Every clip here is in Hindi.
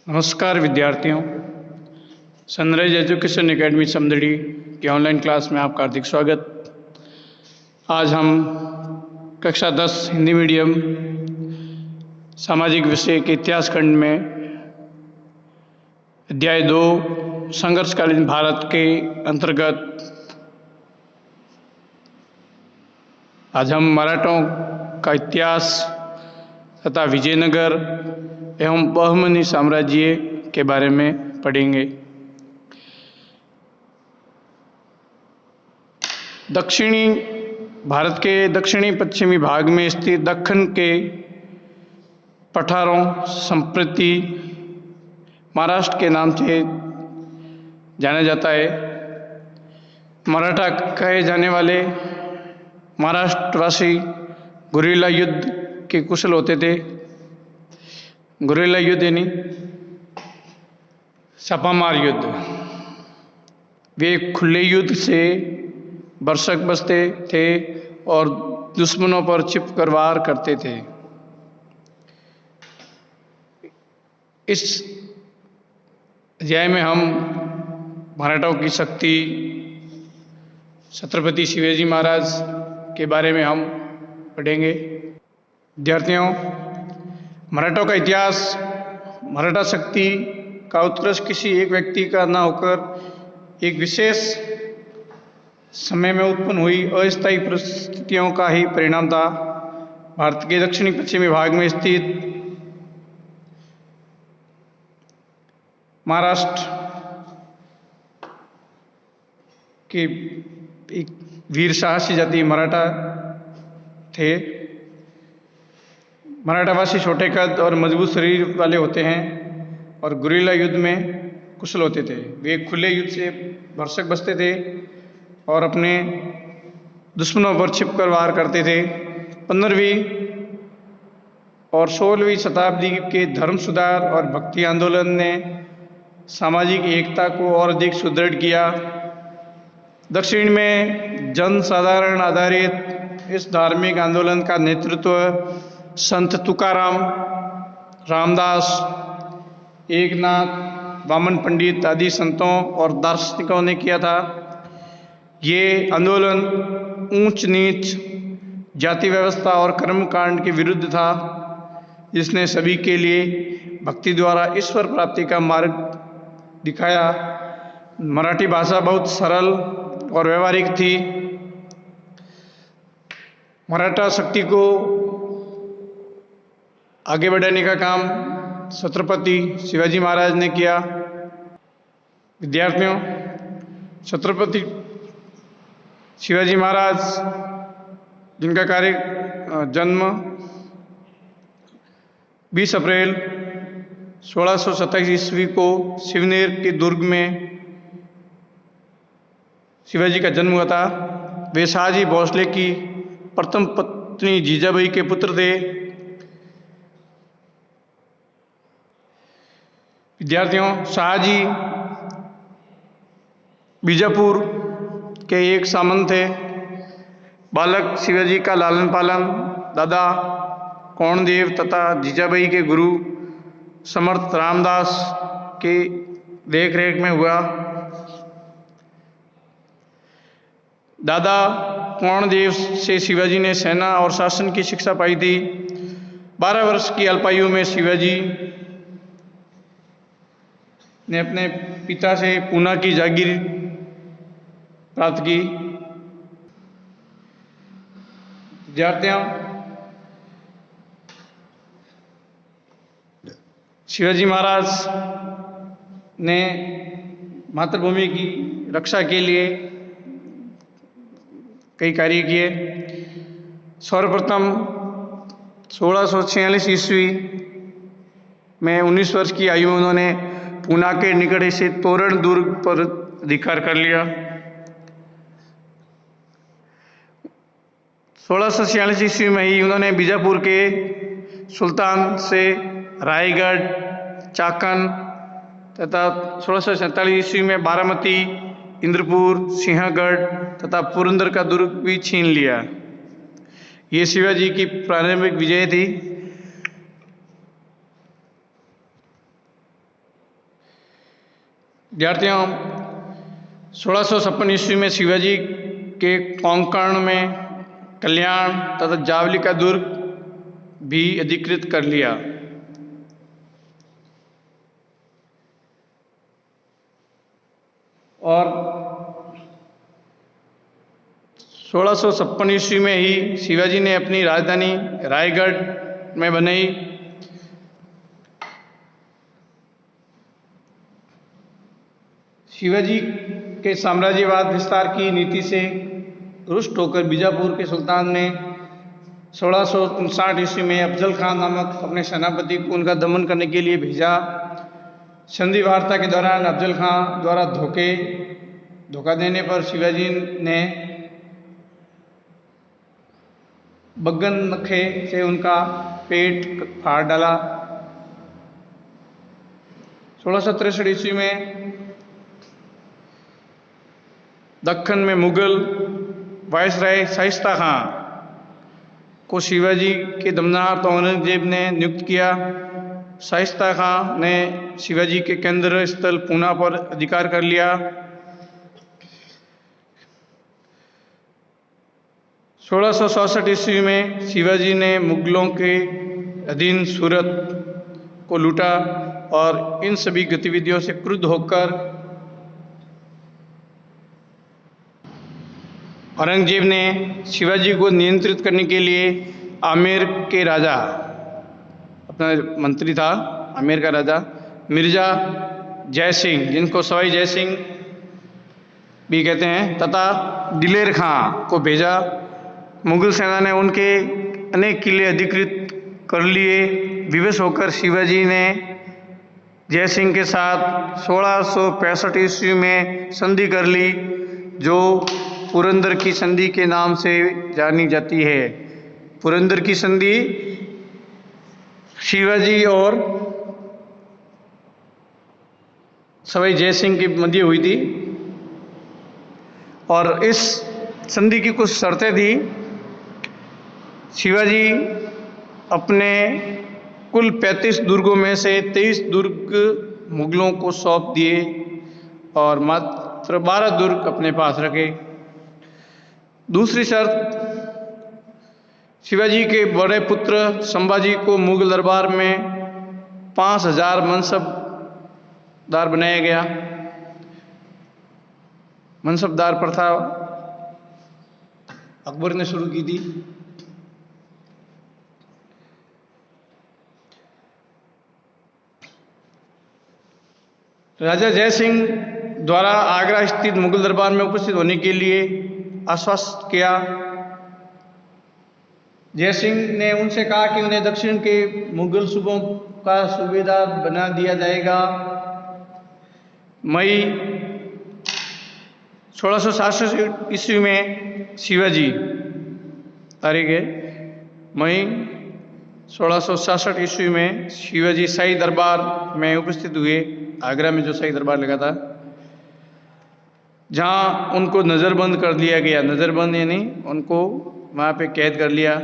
नमस्कार विद्यार्थियों। सनराइज एजुकेशन एकेडमी समदड़ी की ऑनलाइन क्लास में आपका हार्दिक स्वागत। आज हम कक्षा 10 हिंदी मीडियम सामाजिक विषय के इतिहास खंड में अध्याय 2 संघर्षकालीन भारत के अंतर्गत आज हम मराठों का इतिहास तथा विजयनगर एवं बहमनी साम्राज्य के बारे में पढ़ेंगे। दक्षिणी भारत के दक्षिणी पश्चिमी भाग में स्थित दक्कन के पठारों संप्रति महाराष्ट्र के नाम से जाना जाता है। मराठा कहे जाने वाले महाराष्ट्रवासी गुरिल्ला युद्ध के कुशल होते थे। गुरिल्ला युद्ध यानी छापामार युद्ध। वे खुले युद्ध से भरसक बसते थे और दुश्मनों पर छिपकर वार करते थे। इस अध्याय में हम मराठाओं की शक्ति, छत्रपति शिवाजी महाराज के बारे में हम पढ़ेंगे। विद्यार्थियों, मराठों का इतिहास, मराठा शक्ति का उत्कर्ष किसी एक व्यक्ति का न होकर एक विशेष समय में उत्पन्न हुई अस्थायी परिस्थितियों का ही परिणाम था। भारत के दक्षिणी पश्चिमी भाग में स्थित महाराष्ट्र के एक वीर साहसी जाति मराठा थे। मराठावासी छोटे कद और मजबूत शरीर वाले होते हैं और गुरिल्ला युद्ध में कुशल होते थे। वे खुले युद्ध से भरसक बसते थे और अपने दुश्मनों पर छिपकर वार करते थे। 15वीं और 16वीं शताब्दी के धर्म सुधार और भक्ति आंदोलन ने सामाजिक एकता को और अधिक सुदृढ़ किया। दक्षिण में जन साधारण आधारित इस धार्मिक आंदोलन का नेतृत्व संत तुकाराम, रामदास, एकनाथ, वामन पंडित आदि संतों और दार्शनिकों ने किया था। ये आंदोलन ऊंच नीच, जाति व्यवस्था और कर्मकांड के विरुद्ध था, जिसने सभी के लिए भक्ति द्वारा ईश्वर प्राप्ति का मार्ग दिखाया। मराठी भाषा बहुत सरल और व्यवहारिक थी। मराठा शक्ति को आगे बढ़ाने का काम छत्रपति शिवाजी महाराज ने किया। विद्यार्थियों, छत्रपति शिवाजी महाराज जिनका जन्म 20 अप्रैल 1627 ईस्वी को शिवनेर के दुर्ग में शिवाजी का जन्म हुआ था। वे शाहजी भोसले की प्रथम पत्नी जीजाबाई के पुत्र थे। विद्यार्थियों, शाहजी बीजापुर के एक सामंत थे। बालक शिवाजी का लालन पालन दादा कोणदेव तथा जीजाबाई के गुरु समर्थ रामदास के देखरेख में हुआ। दादा कोणदेव से शिवाजी ने सेना और शासन की शिक्षा पाई थी। 12 वर्ष की अल्पायु में शिवाजी ने अपने पिता से पूना की जागीर प्राप्त की। विद्यार्थियों, शिवाजी महाराज ने मातृभूमि की रक्षा के लिए कई कार्य किए। सर्वप्रथम 1646 ईस्वी में 19 वर्ष की आयु में उन्होंने पूना के निकट से तोरण दुर्ग पर अधिकार कर लिया। 1646 ईस्वी में ही उन्होंने बीजापुर के सुल्तान से रायगढ़, चाकन तथा 1647 ईस्वी में बारामती, इंद्रपुर, सिंहगढ़ तथा पुरंदर का दुर्ग भी छीन लिया। ये शिवाजी की प्रारंभिक विजय थी। विद्यार्थियों, 1656 ईस्वी में शिवाजी के कोंकण में कल्याण तथा जावली का दुर्ग भी अधिकृत कर लिया। और 1656 ईस्वी में ही शिवाजी ने अपनी राजधानी रायगढ़ में बनाई। शिवाजी के साम्राज्यवाद विस्तार की नीति से रुष्ट होकर बीजापुर के सुल्तान ने 1659 ईस्वी में अफजल खान नामक अपने सेनापति को उनका दमन करने के लिए भेजा। संधि वार्ता के दौरान अफजल खान द्वारा धोखा देने पर शिवाजी ने बग्गन नखे से उनका पेट फाड़ डाला। 1663 ईस्वी में दक्कन में मुगल वायसराय शाइस्ता खां को शिवाजी के दमनार्थ औरंगजेब ने नियुक्त किया। शाइस्ता खां ने शिवाजी के केंद्र स्थल पूना पर अधिकार कर लिया। 1664 ईस्वी में शिवाजी ने मुगलों के अधीन सूरत को लूटा और इन सभी गतिविधियों से क्रुद्ध होकर औरंगजेब ने शिवाजी को नियंत्रित करने के लिए आमेर के राजा, अपना मंत्री था आमेर का राजा मिर्जा जय सिंह, जिनको सवाई जय सिंह भी कहते हैं, तथा दिलेर खां को भेजा। मुगल सेना ने उनके अनेक किले अधिकृत कर लिए। विवश होकर शिवाजी ने जय सिंह के साथ 1665 ईस्वी में संधि कर ली, जो पुरंदर की संधि के नाम से जानी जाती है। पुरंदर की संधि शिवाजी और सवाई जय सिंह के मध्य हुई थी और इस संधि की कुछ शर्तें थी। शिवाजी अपने कुल 35 दुर्गों में से 23 दुर्ग मुगलों को सौंप दिए और मात्र 12 दुर्ग अपने पास रखे। दूसरी शर्त, शिवाजी के बड़े पुत्र संभाजी को मुगल दरबार में 5000 मनसबदार बनाया गया। मनसबदार प्रथा अकबर ने शुरू की थी। राजा जय सिंह द्वारा आगरा स्थित मुगल दरबार में उपस्थित होने के लिए आश्वस्त किया। जय सिंह ने उनसे कहा कि उन्हें दक्षिण के मुगल सूबों का सूबेदार बना दिया जाएगा। मई 1666 ईस्वी में शिवाजी, तारीख है मई 1666 ईस्वी में शिवाजी शाही दरबार में उपस्थित हुए। आगरा में जो शाही दरबार लगा था, जहाँ उनको नज़रबंद कर दिया गया। नज़रबंद यानी उनको वहाँ पे कैद कर लिया।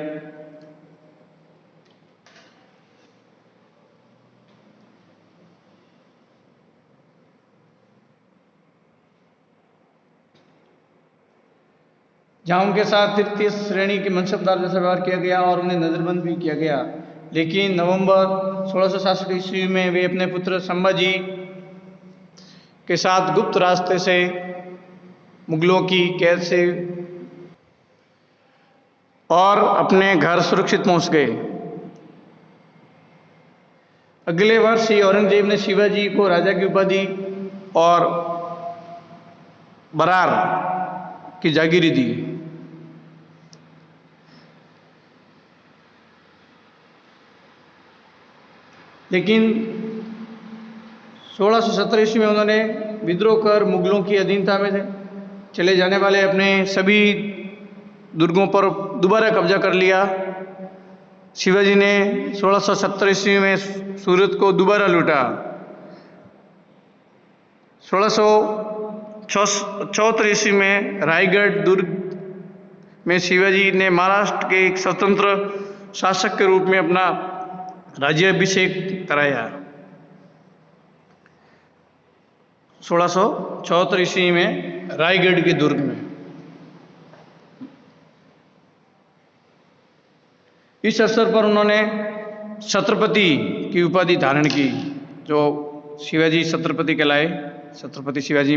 जहाँ उनके साथ तृतीय श्रेणी के मनसबदार जैसा व्यवहार किया गया और उन्हें नज़रबंद भी किया गया। लेकिन नवंबर 1666 ईस्वी में वे अपने पुत्र संभाजी के साथ गुप्त रास्ते से मुगलों की कैद से और अपने घर सुरक्षित पहुंच गए। अगले वर्ष ही औरंगजेब ने शिवाजी को राजा की उपाधि और बरार की जागीरी दी। लेकिन 1617 ईस्वी में उन्होंने विद्रोह कर मुगलों की अधीनता में चले जाने वाले अपने सभी दुर्गों पर दोबारा कब्जा कर लिया। शिवाजी ने 1670 ईस्वी में सूरत को दोबारा लूटा। 1674 ईस्वी में रायगढ़ दुर्ग में शिवाजी ने महाराष्ट्र के एक स्वतंत्र शासक के रूप में अपना राज्याभिषेक कराया। 1674 ईस्वी में रायगढ़ के दुर्ग में। इस अवसर पर उन्होंने छत्रपति की उपाधि धारण की, जो शिवाजी छत्रपति कहलाए। छत्रपति शिवाजी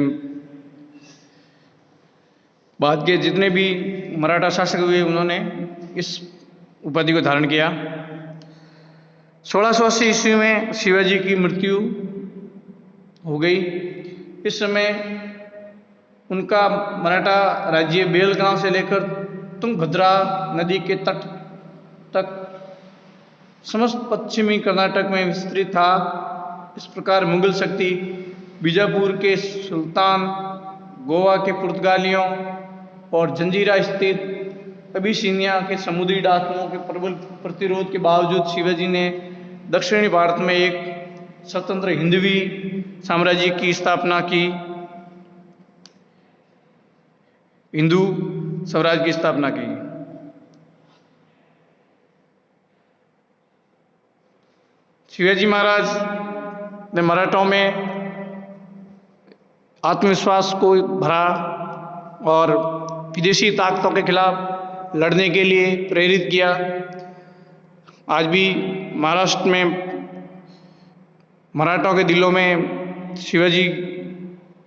बाद के जितने भी मराठा शासक हुए उन्होंने इस उपाधि को धारण किया। 1680 ईस्वी में शिवाजी की मृत्यु हो गई। इस समय उनका मराठा राज्य बेलगांव से लेकर तुंगभद्रा नदी के तट तक समस्त पश्चिमी कर्नाटक में विस्तृत था। इस प्रकार मुगल शक्ति बीजापुर के सुल्तान, गोवा के पुर्तगालियों और जंजीरा स्थित अबिसिनिया के समुद्री डाकुओं के प्रबल प्रतिरोध के बावजूद शिवाजी ने दक्षिणी भारत में एक स्वतंत्र हिंदवी साम्राज्य की स्थापना की, हिंदू स्वराज की स्थापना की। शिवाजी महाराज ने मराठों में आत्मविश्वास को भरा और विदेशी ताकतों के खिलाफ लड़ने के लिए प्रेरित किया। आज भी महाराष्ट्र में मराठों के दिलों में शिवाजी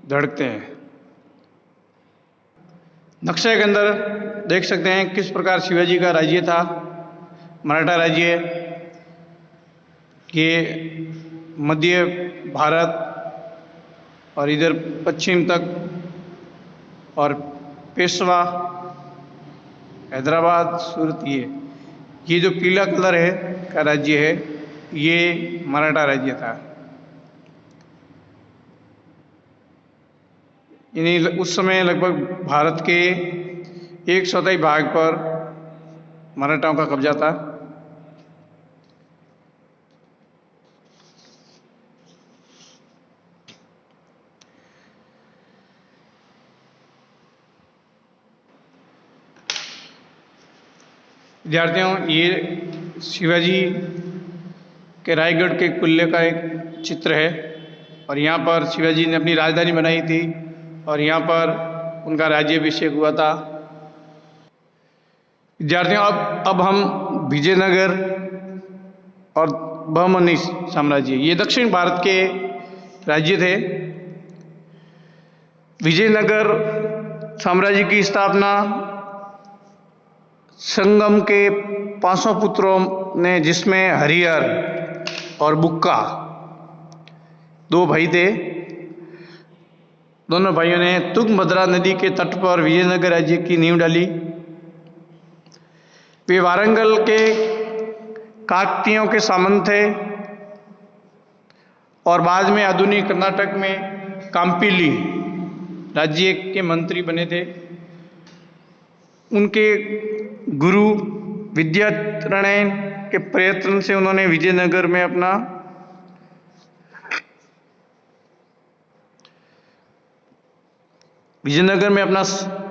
धड़कते हैं। नक्शे के अंदर देख सकते हैं किस प्रकार शिवाजी का राज्य था। मराठा राज्य के मध्य भारत और इधर पश्चिम तक, और पेशवा, हैदराबाद, सूरत, ये जो पीला कलर है का राज्य है, ये मराठा राज्य था। यानी उस समय लगभग भारत के 1/4 भाग पर मराठाओं का कब्जा था। विद्यार्थियों, ये शिवाजी के रायगढ़ के किले का एक चित्र है और यहाँ पर शिवाजी ने अपनी राजधानी बनाई थी और यहाँ पर उनका राज्याभिषेक हुआ था। विद्यार्थियों, अब हम विजयनगर और बहमनी साम्राज्य, ये दक्षिण भारत के राज्य थे। विजयनगर साम्राज्य की स्थापना संगम के 500 पुत्रों ने, जिसमें हरिहर और बुक्का, 2 भाई थे। दोनों भाइयों ने तुंगभद्रा नदी के तट पर विजयनगर राज्य की नींव डाली। वे वारंगल के काकतियों के सामंत थे और बाद में आधुनिक कर्नाटक में कांपिली राज्य के मंत्री बने थे। उनके गुरु विद्यारण्य के प्रयत्न से उन्होंने विजयनगर में अपना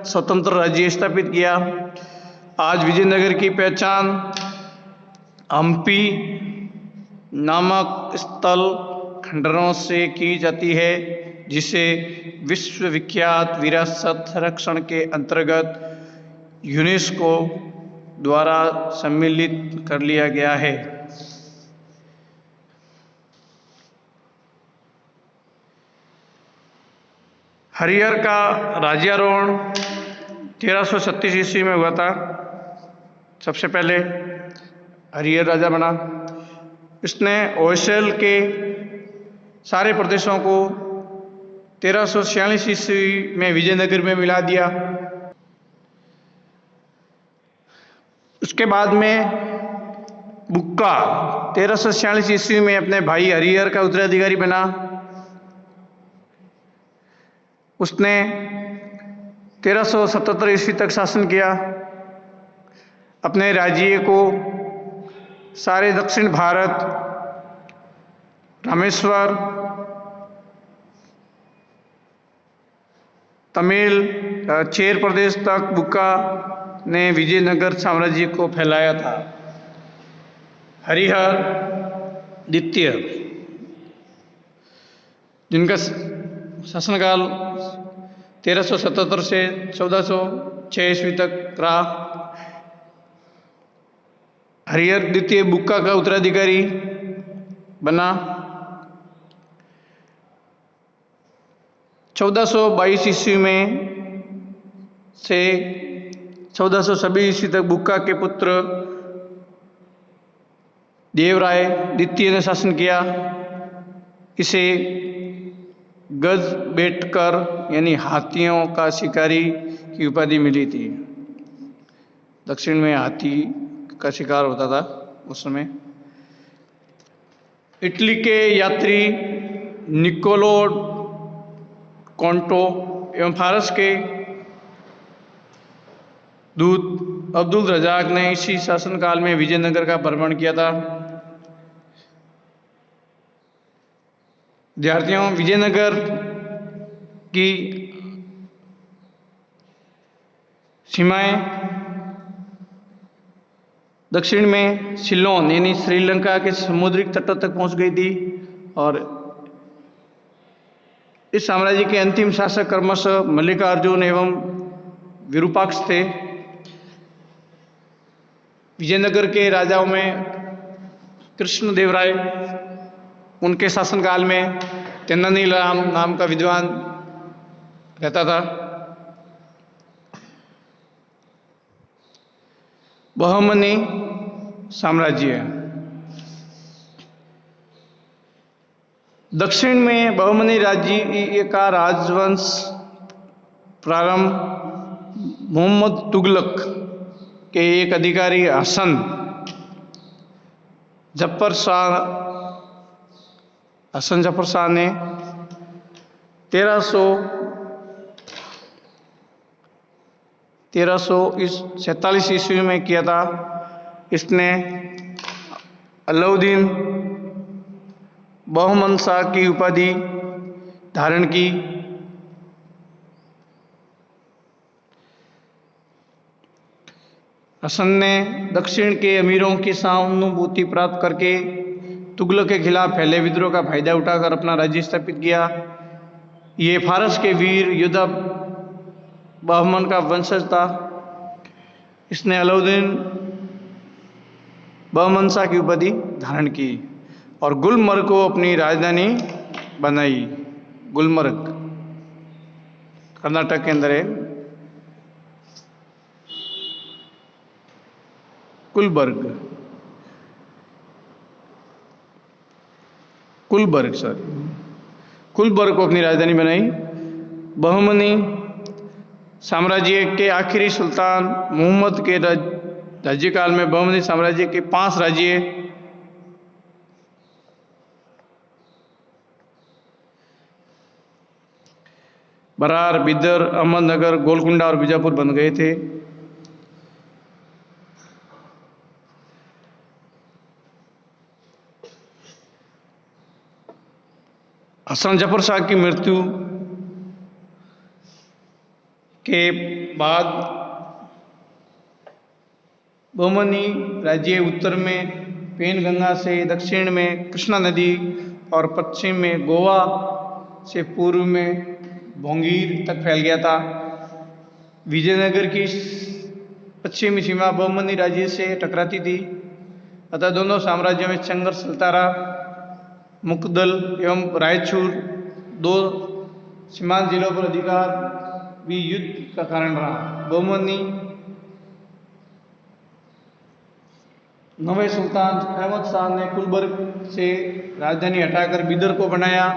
स्वतंत्र राज्य स्थापित किया। आज विजयनगर की पहचान हम्पी नामक स्थल खंडरों से की जाती है, जिसे विश्वविख्यात विरासत संरक्षण के अंतर्गत यूनेस्को द्वारा सम्मिलित कर लिया गया है। हरिहर का राज्यारोहण 1336 ईस्वी में हुआ था। सबसे पहले हरिहर राजा बना। इसने ओयसल के सारे प्रदेशों को 1346 ईस्वी में विजयनगर में मिला दिया। उसके बाद में बुक्का 1346 ईस्वी में अपने भाई हरिहर का उत्तराधिकारी बना। उसने 1377 ईस्वी तक शासन किया। अपने राज्य को सारे दक्षिण भारत, रामेश्वर, तमिल, चेर प्रदेश तक बुक्का ने विजयनगर साम्राज्य को फैलाया था। हरिहर द्वितीय, जिनका शासनकाल 1377 से 1406 ईस्वी तक रहा। हरिहर द्वितीय बुक्का का उत्तराधिकारी बना। 1422 ईस्वी में से 1426 ईस्वी तक बुक्का के पुत्र देवराय द्वितीय ने शासन किया। इसे गज बेटकर यानी हाथियों का शिकारी की उपाधि मिली थी। दक्षिण में हाथी का शिकार होता था उस समय। इटली के यात्री निकोलो कॉन्टो एवं फारस के दूत अब्दुल रजाक ने इसी शासनकाल में विजयनगर का भ्रमण किया था। विद्यार्थियों, विजयनगर की सीमाएं दक्षिण में सिलोन यानी श्रीलंका के समुद्री तटों तक पहुंच गई थी और इस साम्राज्य के अंतिम शासक क्रमशः मल्लिकार्जुन एवं विरूपाक्ष थे। विजयनगर के राजाओं में कृष्णदेवराय, उनके शासनकाल में तेनालीराम नाम का विद्वान रहता था। बहमनी साम्राज्य। दक्षिण में बहमनी राज्य का राजवंश प्रारंभ मोहम्मद तुगलक के एक अधिकारी हसन जफर शाह ने 1347 ईस्वी में किया था। इसने अलाउद्दीन बहमन शाह की उपाधि धारण की। हसन ने दक्षिण के अमीरों की सहानुभूति प्राप्त करके तुगलक के खिलाफ फैले विद्रोह का फायदा उठाकर अपना राज्य स्थापित किया। ये फारस के वीर योद्धा बहमन का वंशज था। इसने अलाउद्दीन बहमन शाह की उपाधि धारण की और गुलमर्ग को अपनी राजधानी बनाई। गुलमर्ग कर्नाटक के अंदर है। कुलबर्ग को अपनी राजधानी बनाई। बहमनी साम्राज्य के आखिरी सुल्तान मोहम्मद के राज्यकाल में बहमनी साम्राज्य के 5 राज्य बरार, बिदर, अहमदनगर, गोलकुंडा और बीजापुर बन गए थे। हसन जफर शाह की मृत्यु के बाद बहमनी राज्य उत्तर में पेनगंगा से, दक्षिण में कृष्णा नदी और पश्चिम में गोवा से, पूर्व में भोंगीर तक फैल गया था। विजयनगर की पश्चिमी सीमा बहमनी राज्य से टकराती थी, अतः दोनों साम्राज्यों में संघर्ष चलता रहा। मुकदल एवं रायचूर 2 सीमांत जिलों पर अधिकार भी युद्ध का कारण रहा। बहमनी नवे सुल्तान अहमद शाह ने कुलबर्ग से राजधानी हटाकर बिदर को बनाया।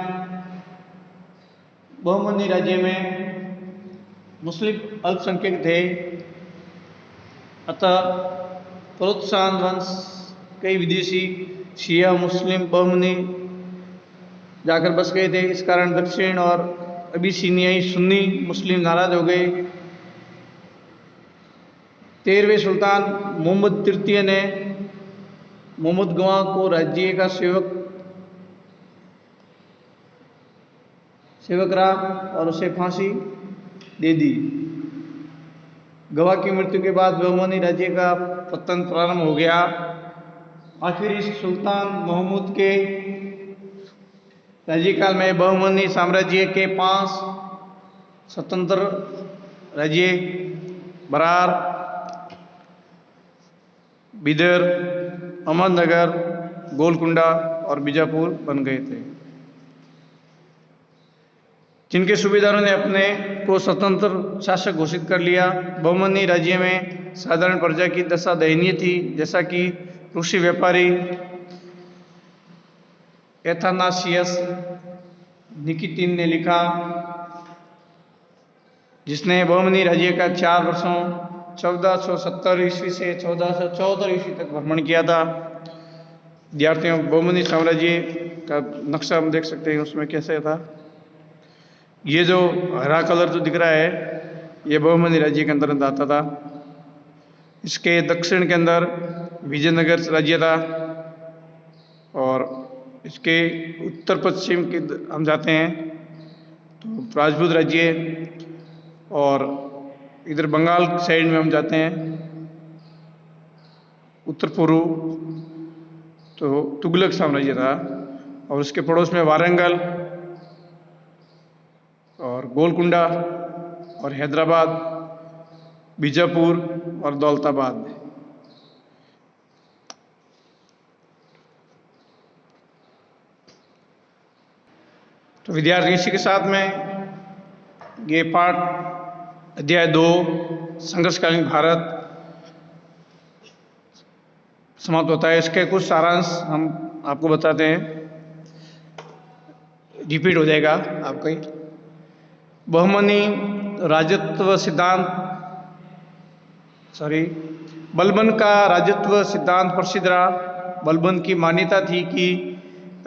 बहमनी राज्य में मुस्लिम अल्पसंख्यक थे, अतः प्रोत्साहन वंश कई विदेशी शिया मुस्लिम बहमनी जाकर बस गए थे। इस कारण दक्षिण और अबिसिनियाई सुन्नी मुस्लिम नाराज हो गए। 13वें सुल्तान मोहम्मद तृतीय ने मोहम्मद गवा को राज्य का सेवक रहा और उसे फांसी दे दी। गवा की मृत्यु के बाद बहमनी राज्य का पतन प्रारंभ हो गया। आखिर इस सुल्तान महमूद के राज्यकाल में बहुमनी साम्राज्य के 5 स्वतंत्र राज्य बरार, बिदर, अहमदनगर, गोलकुंडा और बीजापुर बन गए थे, जिनके सूबेदारों ने अपने को स्वतंत्र शासक घोषित कर लिया। बहुमनी राज्य में साधारण प्रजा की दशा दयनीय थी, जैसा कि रूसी व्यापारी एथानासियस निकितिन ने लिखा, जिसने बहुमनी राज्य का 4 वर्षों 1470 ईस्वी से 1474 ईस्वी तक भ्रमण किया था। विद्यार्थियों, बहुमनी साम्राज्य का नक्शा हम देख सकते हैं, उसमें कैसे था। ये जो हरा कलर जो दिख रहा है, ये बहुमनी राज्य के अंतर्गत आता था। इसके दक्षिण के अंदर विजयनगर राज्य था, और इसके उत्तर पश्चिम की हम जाते हैं तो राजपूत राज्य, और इधर बंगाल साइड में हम जाते हैं उत्तर पूर्व तो तुगलक साम्राज्य था, और उसके पड़ोस में वारंगल और गोलकुंडा और हैदराबाद, बीजापुर और दौलताबाद। तो विद्यार्थी, इसी के साथ में ये पाठ अध्याय 2 संघर्षकालीन भारत समाप्त होता है। इसके कुछ सारांश हम आपको बताते हैं, रिपीट हो जाएगा आपका ही। बहुमनी राजत्व सिद्धांत, बलबन का राजत्व सिद्धांत प्रसिद्ध रहा। बलबन की मान्यता थी कि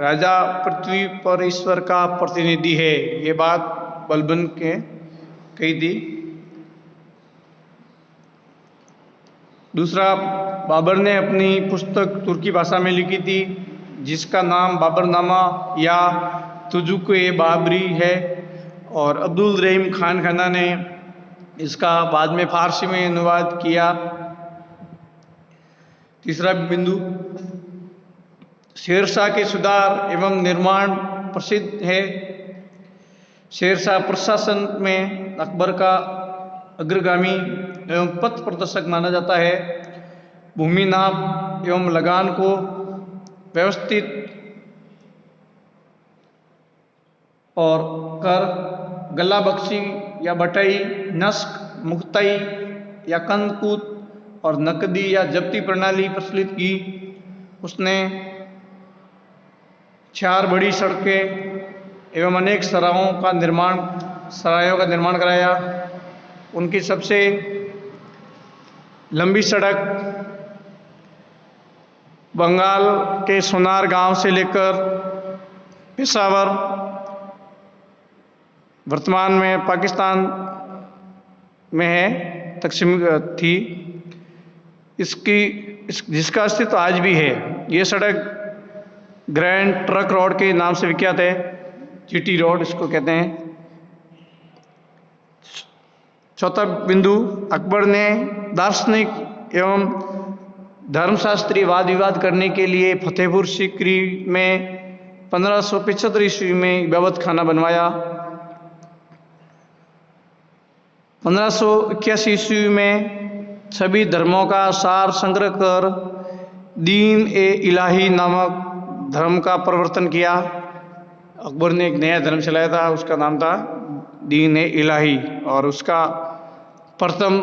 राजा पृथ्वी पर ईश्वर का प्रतिनिधि है। ये बात बलबन के कही थी। दूसरा, बाबर ने अपनी पुस्तक तुर्की भाषा में लिखी थी, जिसका नाम बाबरनामा या तुजुक-ए बाबरी है, और अब्दुल रहीम खान ने इसका बाद में फारसी में अनुवाद किया। तीसरा बिंदु, शेरशाह के सुधार एवं निर्माण प्रसिद्ध है। शेरशाह प्रशासन में अकबर का अग्रगामी एवं पथ प्रदर्शक माना जाता है। भूमि नाप एवं लगान को व्यवस्थित और कर, गला बख्शी या बटाई, नस्क, मुक्ताई या कंदकूत और नकदी या जब्ती प्रणाली प्रचलित की। उसने 4 बड़ी सड़कें एवं अनेक सरायों का निर्माण कराया। उनकी सबसे लंबी सड़क बंगाल के सोनार गांव से लेकर पेशावर, वर्तमान में पाकिस्तान में है, तकसीम थी। जिसका अस्तित्व आज भी है। ये सड़क ग्रैंड ट्रक रोड के नाम से विख्यात है, जीटी रोड इसको कहते हैं। चौथा बिंदु, अकबर ने दार्शनिक एवं धर्मशास्त्रीय वाद विवाद करने के लिए फतेहपुर सीकरी में 1575 ईस्वी में इबादत खाना बनवाया। 1581 ईस्वी में सभी धर्मों का सार संग्रह कर दीन-ए-इलाही नामक धर्म का प्रवर्तन किया। अकबर ने एक नया धर्म चलाया था, उसका नाम था दीन-ए-इलाही, और उसका प्रथम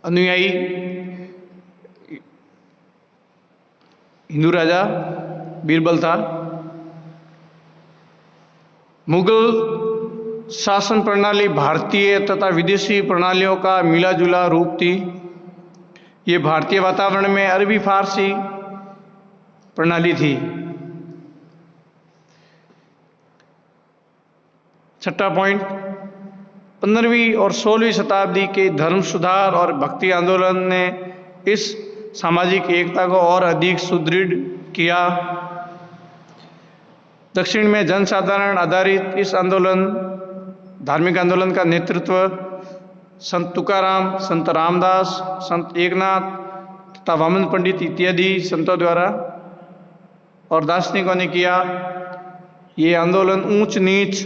अनुयायी हिंदू राजा बीरबल था। मुगल शासन प्रणाली भारतीय तथा विदेशी प्रणालियों का मिला जुला रूप थी। ये भारतीय वातावरण में अरबी फारसी प्रणाली थी। छठा पॉइंट, 15वीं और 16वीं शताब्दी के धर्म सुधार और भक्ति आंदोलन ने इस सामाजिक एकता को और अधिक सुदृढ़ किया। दक्षिण में जनसाधारण आधारित इस धार्मिक आंदोलन का नेतृत्व संत तुकाराम, संत रामदास, संत एकनाथ तथा वामन पंडित इत्यादि संतों द्वारा और दार्शनिकों ने किया। ये आंदोलन ऊंच नीच,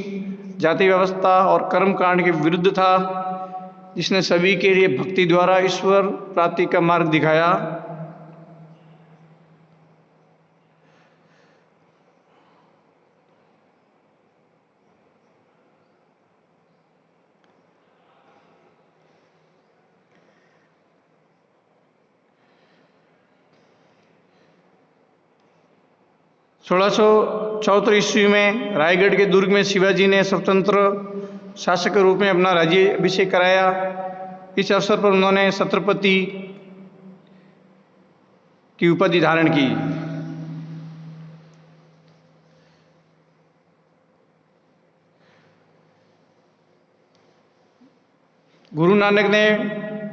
जाति व्यवस्था और कर्मकांड के विरुद्ध था, जिसने सभी के लिए भक्ति द्वारा ईश्वर प्राप्ति का मार्ग दिखाया। सोलह सौ 74 ईस्वी में रायगढ़ के दुर्ग में शिवाजी ने स्वतंत्र शासक के रूप में अपना राज्य अभिषेक कराया। इस अवसर पर उन्होंने छत्रपति की उपाधि धारण की। गुरु नानक ने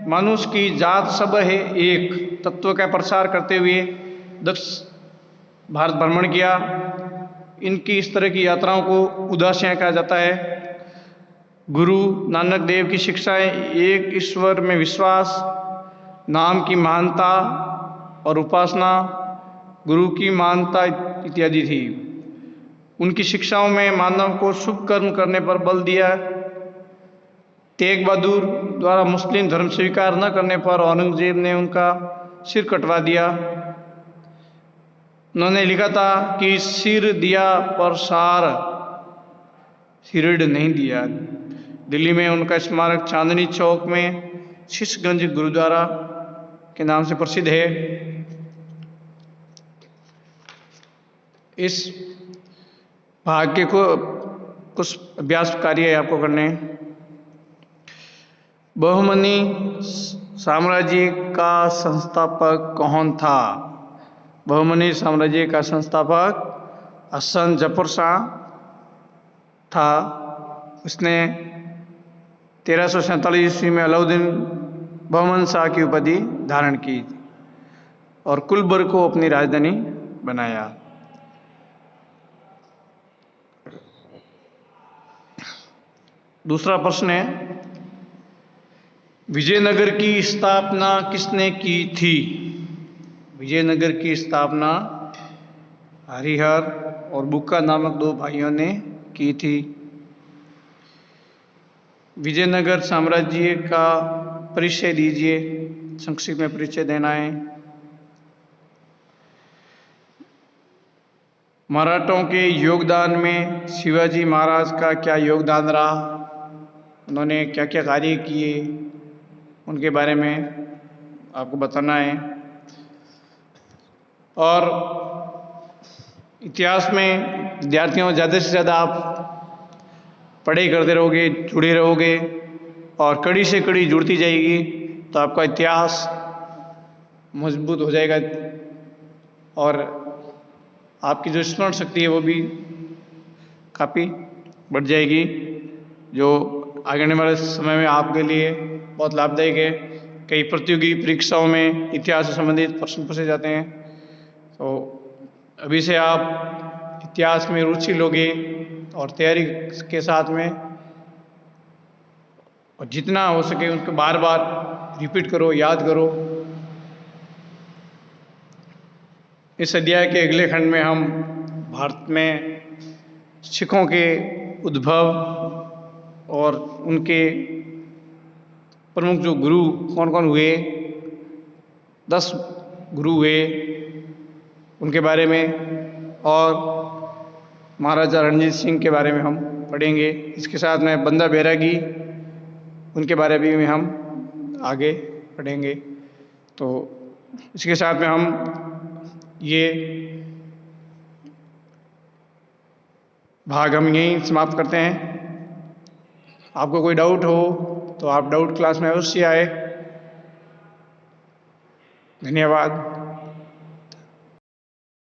मनुष्य की जात सब है एक तत्व का प्रसार करते हुए दक्षिण भारत भ्रमण किया। इनकी इस तरह की यात्राओं को उदासियां कहा जाता है। गुरु नानक देव की शिक्षाएं एक ईश्वर में विश्वास, नाम की महानता और उपासना, गुरु की महानता इत्यादि थी। उनकी शिक्षाओं में मानव को शुभ कर्म करने पर बल दिया। तेग बहादुर द्वारा मुस्लिम धर्म स्वीकार न करने पर औरंगजेब ने उनका सिर कटवा दिया। उन्होंने लिखा था कि सिर दिया पर सार सिरड नहीं दिया। दिल्ली में उनका स्मारक चांदनी चौक में शीशगंज गुरुद्वारा के नाम से प्रसिद्ध है। इस भाग के कुछ अभ्यास कार्य आपको करने। बहमनी साम्राज्य का संस्थापक कौन था? बहमनी साम्राज्य का संस्थापक हसन जफर शाह था। उसने 1347 ईस्वी में अलाउद्दीन बहमन शाह की उपाधि धारण की और कुलबर को अपनी राजधानी बनाया। दूसरा प्रश्न है, विजयनगर की स्थापना किसने की थी? विजयनगर की स्थापना हरिहर और बुक्का नामक दो भाइयों ने की थी। विजयनगर साम्राज्य का परिचय दीजिए, संक्षिप्त में परिचय देना है। मराठों के योगदान में शिवाजी महाराज का क्या योगदान रहा, उन्होंने क्या क्या कार्य किए, उनके बारे में आपको बताना है। और इतिहास में विद्यार्थियों ज़्यादा से ज़्यादा आप पढ़ाई करते रहोगे, जुड़े रहोगे और कड़ी से कड़ी जुड़ती जाएगी तो आपका इतिहास मजबूत हो जाएगा और आपकी जो स्मरण शक्ति है वो भी काफ़ी बढ़ जाएगी, जो आगे आने वाले समय में आपके लिए बहुत लाभदायक है। कई प्रतियोगी परीक्षाओं में इतिहास से संबंधित प्रश्न पूछे जाते हैं, तो अभी से आप इतिहास में रुचि लोगे और तैयारी के साथ में और जितना हो सके उसको बार बार रिपीट करो, याद करो। इस अध्याय के अगले खंड में हम भारत में सिखों के उद्भव और उनके प्रमुख जो गुरु कौन कौन हुए, 10 गुरु हुए, उनके बारे में और महाराजा रणजीत सिंह के बारे में हम पढ़ेंगे। इसके साथ में बंदा बैरागी, उनके बारे में हम आगे पढ़ेंगे। तो इसके साथ में हम ये भाग हम यहीं समाप्त करते हैं। आपको कोई डाउट हो तो आप डाउट क्लास में अवश्य आए। धन्यवाद।